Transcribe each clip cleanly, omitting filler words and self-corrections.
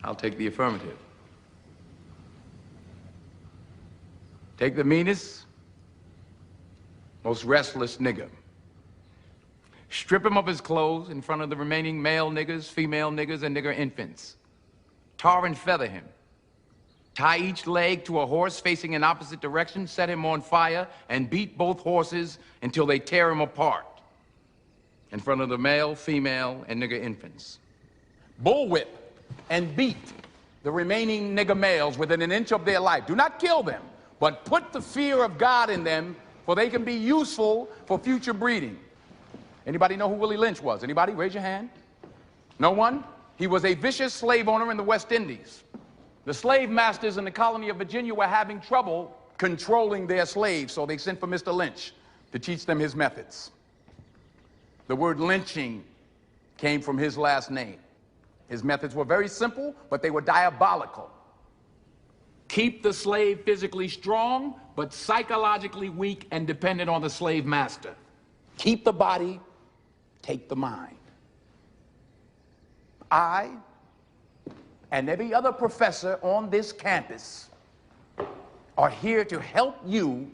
I'll take the affirmative. Take the meanest, most restless nigger. Strip him of his clothes in front of the remaining male niggers, female niggers, and nigger infants. Tar and feather him. Tie each leg to a horse facing in opposite direction, set him on fire, and beat both horses until they tear him apart in front of the male, female, and nigger infants. Bullwhip and beat the remaining nigger males within an inch of their life. Do not kill them, but put the fear of God in them, for they can be useful for future breeding. Anybody know who Willie Lynch was? Anybody? Raise your hand. No one? He was a vicious slave owner in the West Indies. The slave masters in the colony of Virginia were having trouble controlling their slaves, so they sent for Mr. Lynch to teach them his methods. The word lynching came from his last name. His methods were very simple, but they were diabolical. Keep the slave physically strong, but psychologically weak and dependent on the slave master. Keep the body, take the mind. I and every other professor on this campus are here to help you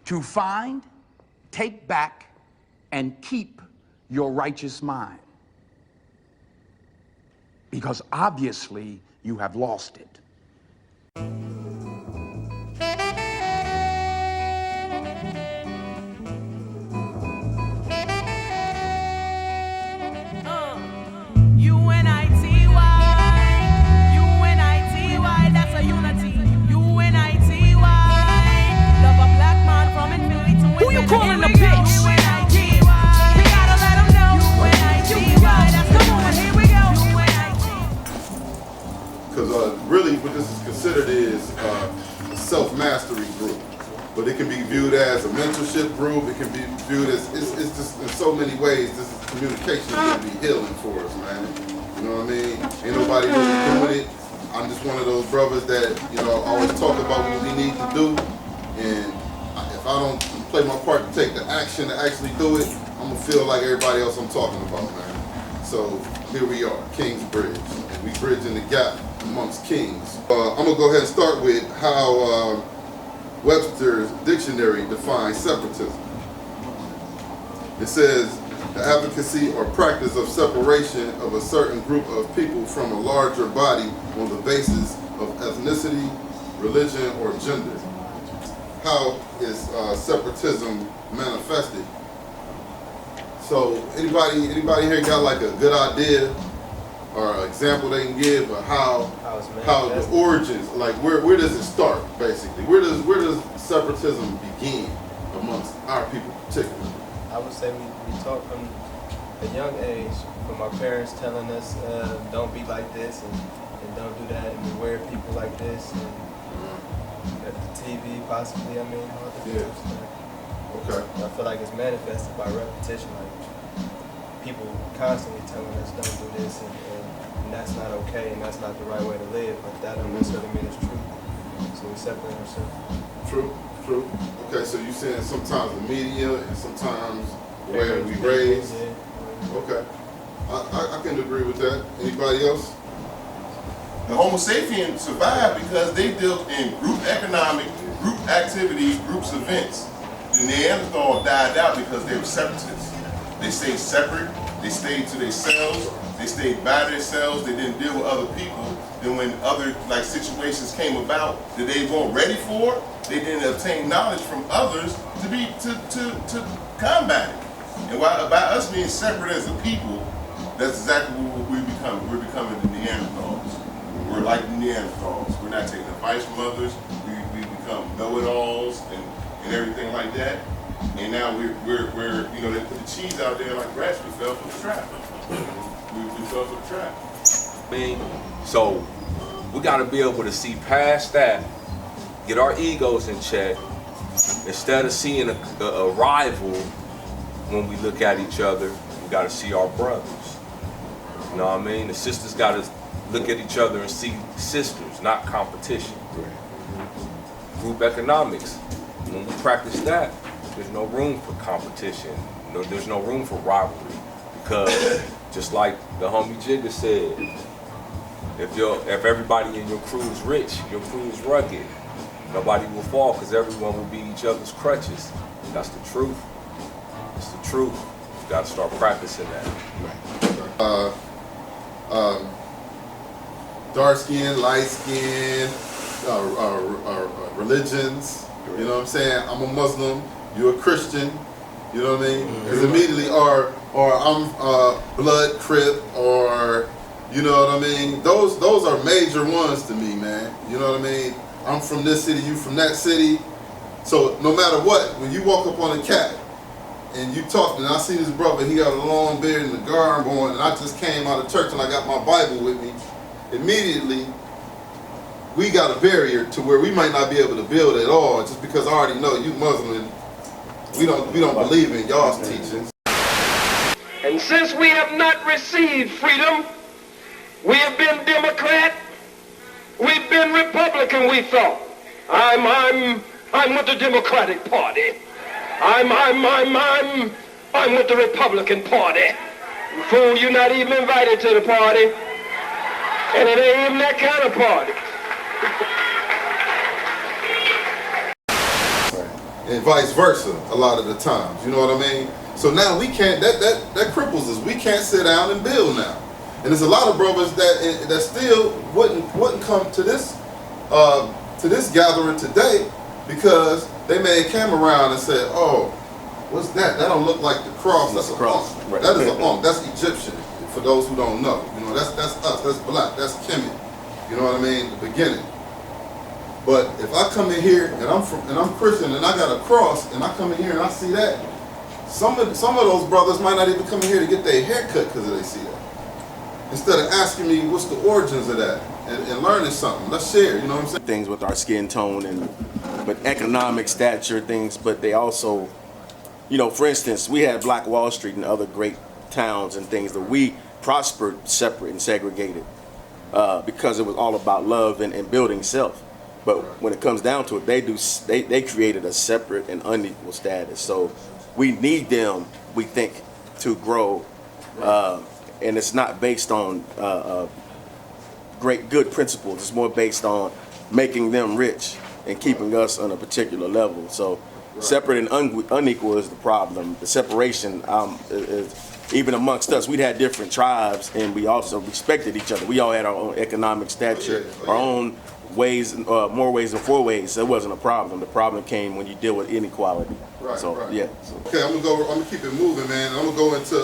to find, take back, and keep your righteous mind. Because obviously you have lost it. Really what this is considered is a self-mastery group, but it can be viewed as a mentorship group. It can be viewed as, it's just in so many ways, this is communication can be healing for us, man. You know what I mean? Ain't nobody really doing it. I'm just one of those brothers that, you know, always talk about what we need to do, and if I don't play my part to take the action to actually do it, I'm gonna feel like everybody else I'm talking about, man. So here we are, Kingsbridge, and we bridging the gap amongst kings. I'm gonna go ahead and start with how Webster's dictionary defines separatism. It says, the advocacy or practice of separation of a certain group of people from a larger body on the basis of ethnicity, religion, or gender. How is separatism manifested? So anybody here got like a good idea or an example they can give of how the origins, like where does it start basically? Where does separatism begin amongst our people particularly? I would say we taught from a young age, from our parents telling us don't be like this and don't do that, and beware people like this, and at the TV possibly, I mean, all the stuff. Okay. I feel like it's manifested by repetition, like people constantly telling us don't do this, and that's not okay, and that's not the right way to live, but that don't necessarily mean it's true. So we separate ourselves. True. Okay, so you saying sometimes the media and sometimes the way we raised. Okay, I can agree with that. Anybody else? The Homo sapiens survived because they dealt in group economic, group activities, groups events. The Neanderthal died out because they were separatists. They stayed separate, they stayed to themselves, they stayed by themselves, they didn't deal with other people. Then when other situations came about that they weren't ready for, they didn't obtain knowledge from others to combat it. And by us being separate as a people, that's exactly what we become. We're becoming the Neanderthals. We're like the Neanderthals. We're not taking advice from others. We become know-it-alls and everything like that. And now we're you know, they put the cheese out there like rats. We fell for the trap. We fell for the trap. So we got to be able to see past that, get our egos in check, instead of seeing a rival. When we look at each other, we got to see our brothers. You know what I mean? The sisters got to look at each other and see sisters, not competition. Group economics, when we practice that, there's no room for competition. There's no room for rivalry, because Just like the homie Jigga said, if everybody in your crew is rich, your crew is rugged, nobody will fall because everyone will be each other's crutches. That's the truth. It's the truth. You gotta start practicing that. Dark skin, light skin, religions. You know what I'm saying? I'm a Muslim. You're a Christian. You know what I mean? Because immediately, or I'm blood crip, or you know what I mean. Those are major ones to me, man. You know what I mean? I'm from this city, you from that city. So no matter what, when you walk up on a cat and you talk, and I see this brother, he got a long beard and a garb on, and I just came out of church and I got my Bible with me. Immediately, we got a barrier to where we might not be able to build at all, just because I already know you Muslim. We don't believe in y'all's teachings. And since we have not received freedom, we have been Democrat, we've been Republican, we thought. I'm with the Democratic Party. I'm with the Republican Party. Fool, you're not even invited to the party. And it ain't even that kind of party. And vice versa a lot of the times, you know what I mean? So now we can't, that cripples us. We can't sit down and build now. And there's a lot of brothers that still wouldn't come to this gathering today because they may have came around and said, oh, what's that? That don't look like the cross. That's a cross. Right. That is a ankh. That's Egyptian. For those who don't know, you know, that's us. That's black. That's Kemet. You know what I mean? The beginning. But if I come in here and I'm Christian and I got a cross and I come in here and I see that, some of those brothers might not even come in here to get their hair cut because they see that. Instead of asking me what's the origins of that and learning something, let's share. You know what I'm saying? Things with our skin tone but economic stature things, but they also, you know, for instance, we had Black Wall Street and other great towns and things that we prospered separate and segregated because it was all about love and building self. But when it comes down to it, they created a separate and unequal status. So we need them, we think, to grow, and it's not based on good principles. It's more based on making them rich and keeping us on a particular level. So separate and unequal is the problem. The separation is even amongst us. We'd had different tribes, and we also respected each other. We all had our own economic stature, our own ways, more ways than 4 ways. So it wasn't a problem. The problem came when you deal with inequality. Right, so, right. Yeah. Okay, I'm gonna keep it moving, man. I'm gonna go into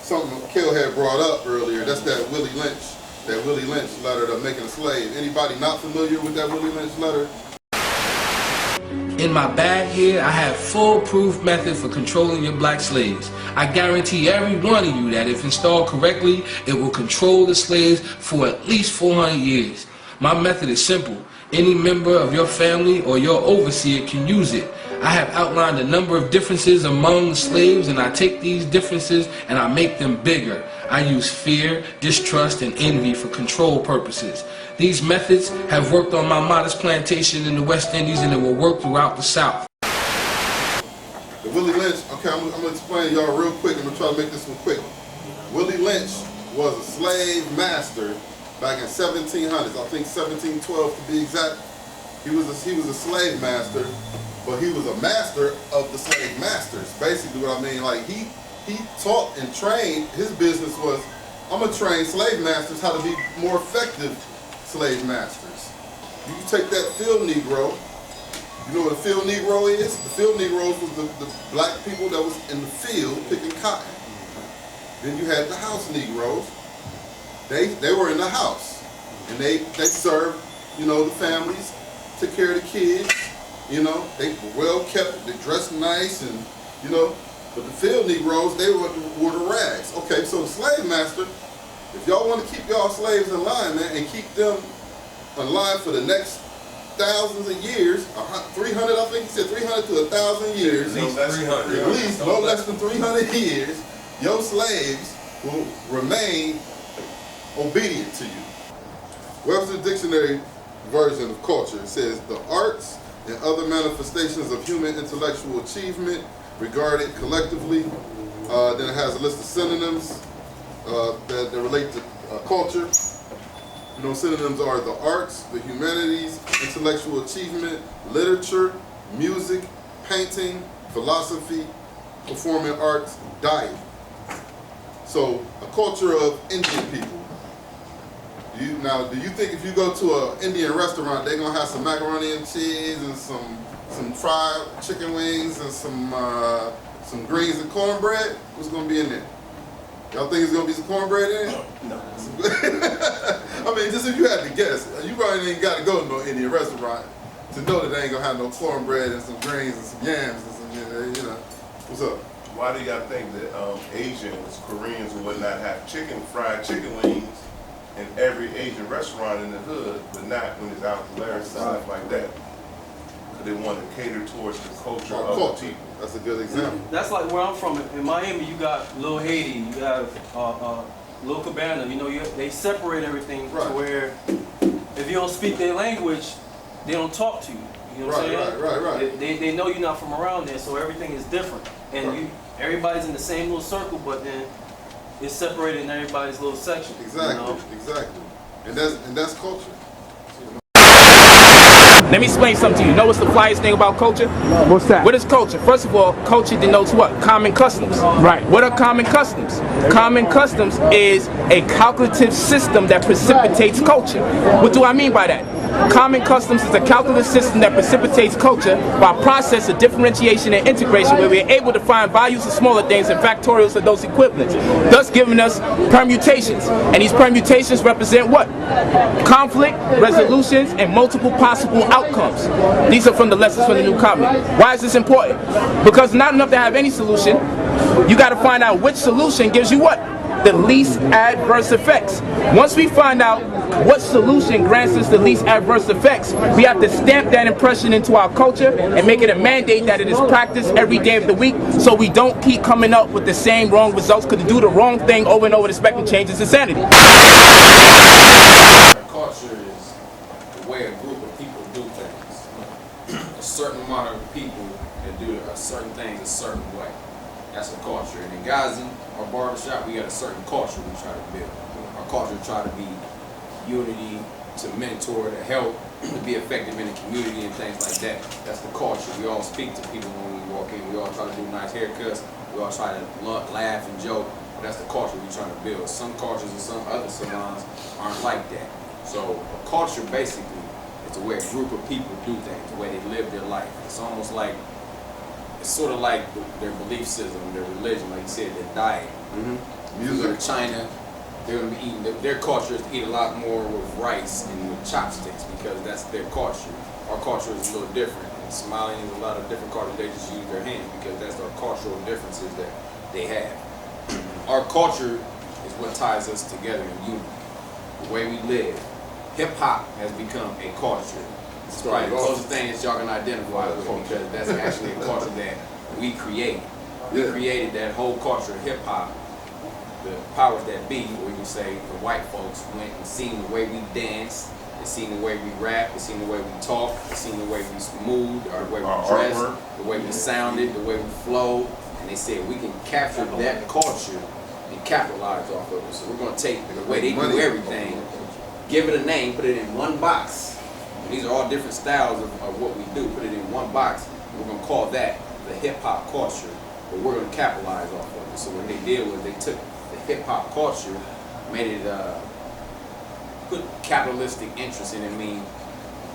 something Kel had brought up earlier. That's that Willie Lynch letter to Making a Slave. Anybody not familiar with that Willie Lynch letter? In my bag here, I have foolproof method for controlling your black slaves. I guarantee every one of you that if installed correctly, it will control the slaves for at least 400 years. My method is simple. Any member of your family or your overseer can use it. I have outlined a number of differences among slaves, and I take these differences and I make them bigger. I use fear, distrust, and envy for control purposes. These methods have worked on my modest plantation in the West Indies, and it will work throughout the South. The Willie Lynch, okay, I'm gonna explain to y'all real quick. I'm gonna try to make this one quick. Willie Lynch was a slave master back in 1700s, I think 1712 to be exact. He was a slave master, but he was a master of the slave masters. Basically what I mean, like he taught and trained, his business was, I'm gonna train slave masters how to be more effective slave masters. You can take that field Negro. You know what a field Negro is? The field Negroes was the black people that was in the field picking cotton. Then you had the house Negroes. They were in the house, and they served, you know, the families, took care of the kids, you know, they were well kept, they dressed nice, and you know, but the field Negroes, they wore the rags. Okay, so the slave master, if y'all want to keep y'all slaves in line, man, and keep them in line for the next thousands of years, 300, I think he said 300 to 1,000 years. At least 300. At least no less than 300 years, your slaves will remain obedient to you. Webster's Dictionary version of culture says the arts and other manifestations of human intellectual achievement regarded collectively. Then it has a list of synonyms. that relate to culture. You know, synonyms are the arts, the humanities, intellectual achievement, literature, music, painting, philosophy, performing arts, diet. So, a culture of Indian people. Do you think if you go to an Indian restaurant, they're gonna have some macaroni and cheese and some fried chicken wings and some greens and cornbread? What's gonna be in there? Y'all think it's gonna be some cornbread in it? No. I mean, just if you had to guess, you probably ain't got to go to no Indian restaurant to know that they ain't gonna have no cornbread and some greens and some yams and some, you know. What's up? Why do y'all think that Asians, Koreans, or whatnot have fried chicken wings in every Asian restaurant in the hood, but not when it's out to Larry stuff like that? Because they want to cater towards the culture of the people. That's a good example. That's like where I'm from. In Miami, you got Lil Haiti, you have Lil Cabana. You know, they separate everything to where if you don't speak their language, they don't talk to you. You know what I'm saying? Right. They know you're not from around there, so everything is different. And everybody's in the same little circle, but then it's separated in everybody's little section. Exactly, you know? exactly. And that's culture. Let me explain something to you. You know what's the flyest thing about culture? What's that? What is culture? First of all, culture denotes what? Common customs. Right. What are common customs? Common customs is a calculative system that precipitates culture. What do I mean by that? Common customs is a calculative system that precipitates culture by a process of differentiation and integration where we are able to find values of smaller things and factorials of those equivalents, thus giving us permutations. And these permutations represent what? Conflict, resolutions, and multiple possible outcomes. These are from the lessons from the New Covenant. Why is this important? Because not enough to have any solution. You got to find out which solution gives you what? The least adverse effects. Once we find out what solution grants us the least adverse effects, we have to stamp that impression into our culture and make it a mandate that it is practiced every day of the week so we don't keep coming up with the same wrong results, because to do the wrong thing over and over expecting change is insanity. Culture is the way a group of people do things. A certain amount of people that do certain things a certain way. That's a culture. And in Gazi, our barbershop, we got a certain culture we try to build. Our culture try to be unity, to mentor, to help, to be effective in the community and things like that. That's the culture. We all speak to people when we walk in. We all try to do nice haircuts. We all try to laugh and joke. But that's the culture we're trying to build. Some cultures and some other salons aren't like that. So a culture basically is the way a group of people do things, the way they live their life. It's almost like, it's sort of like their belief system, their religion, like you said, their diet. If you go to China, they're going to be eating, their culture is to eat a lot more with rice and with chopsticks because that's their culture. Our culture is a little different. In Somalia and a lot of different cultures, they just use their hands because that's our cultural differences that they have. Our culture is what ties us together in unity, the way we live. Hip hop has become a culture. It's probably the closest thing that y'all can identify with because that's actually a culture that we created. We created that whole culture of hip hop. The powers that be, or you can say the white folks, went and seen the way we dance, they seen the way we rap, they seen the way we talk, they seen the way we moved, or the way we dressed, the way we sounded, the way we flowed, and they said we can capture that culture and capitalize off of it. So we're going to take the way they do everything, give it a name, put it in one box. And these are all different styles of what we do. Put it in one box, and we're going to call that the hip-hop culture, but we're going to capitalize off of it. So what they did was they took the hip-hop culture, made it, put capitalistic interest in it,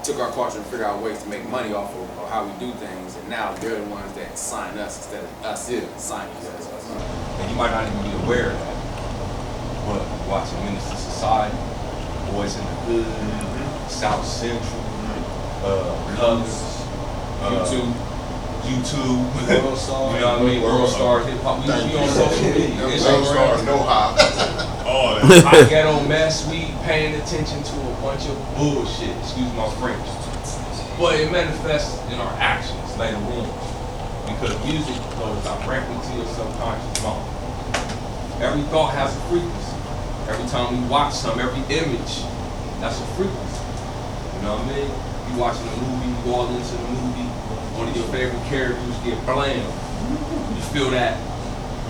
took our culture and figured out ways to make money off of how we do things, and now they're the ones that sign us instead of us signing us. And you might not even be aware of that, but watching Minister Society, Boys in the Hood, South Central, others, YouTube, World Star, you know what I mean? World Star Hip Hop. We on social media. World Star, no hop. All that. I ghetto mess. We paying attention to a bunch of bullshit. Excuse my French. But it manifests in our actions later on because music goes directly to your subconscious mind. Every thought has a frequency. Every time we watch something, every image, that's a frequency. You know what I mean? You watching a movie, you go all into the movie, one of your favorite characters get blam. You feel that,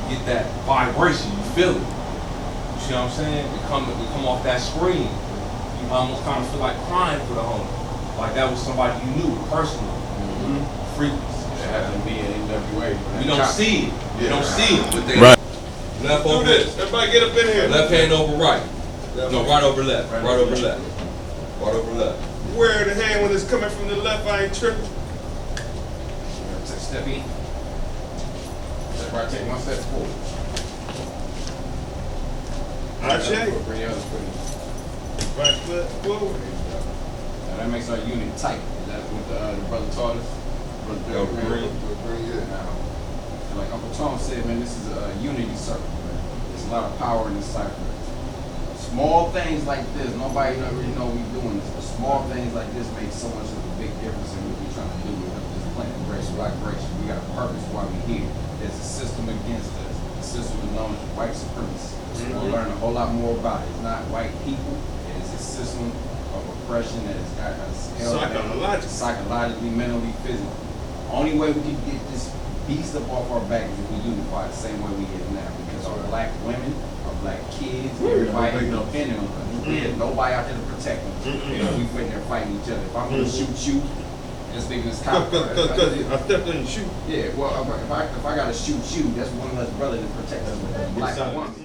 you get that vibration, you feel it. You see what I'm saying? We come off that screen. You almost kind of feel like crying for the homie. Like that was somebody you knew personally. Frequency. It happened to me in NWA. You don't see it. You don't see it. But they left Do over. this. Everybody get up in here. Left hand over right. No, right over left. Right over left. Right over left. Where the hand when it's coming from the left, I ain't tripping. Step in. Step right, take one step forward. I check. Bring the other foot in. Right foot forward. Now that makes our unit tight. That's what the brother taught us. Brother Green. Now, like Uncle Tom said, man, this is a unity circle. Man. There's a lot of power in this cycle. Small things like this, nobody really know we doing this, but small things like this make so much of a big difference in what we're trying to do with this planet, race, vibration. We got a purpose why we're here. There's a system against us. The system is known as white supremacy. We'll learn a whole lot more about it. It's not white people. It is a system of oppression that has got us held psychologically, mentally, physically. Only way we can get this beast up off our back is if we unify the same way we is now. Because our black women, our black kids, everybody is dependent on us. There's nobody out there to protect them. You know, we sitting there fighting each other. If I'm gonna shoot you, just thinking this cop. Because I stepped in and shoot. Yeah, well, if I gotta shoot you, that's one less brother to protect us with a black woman.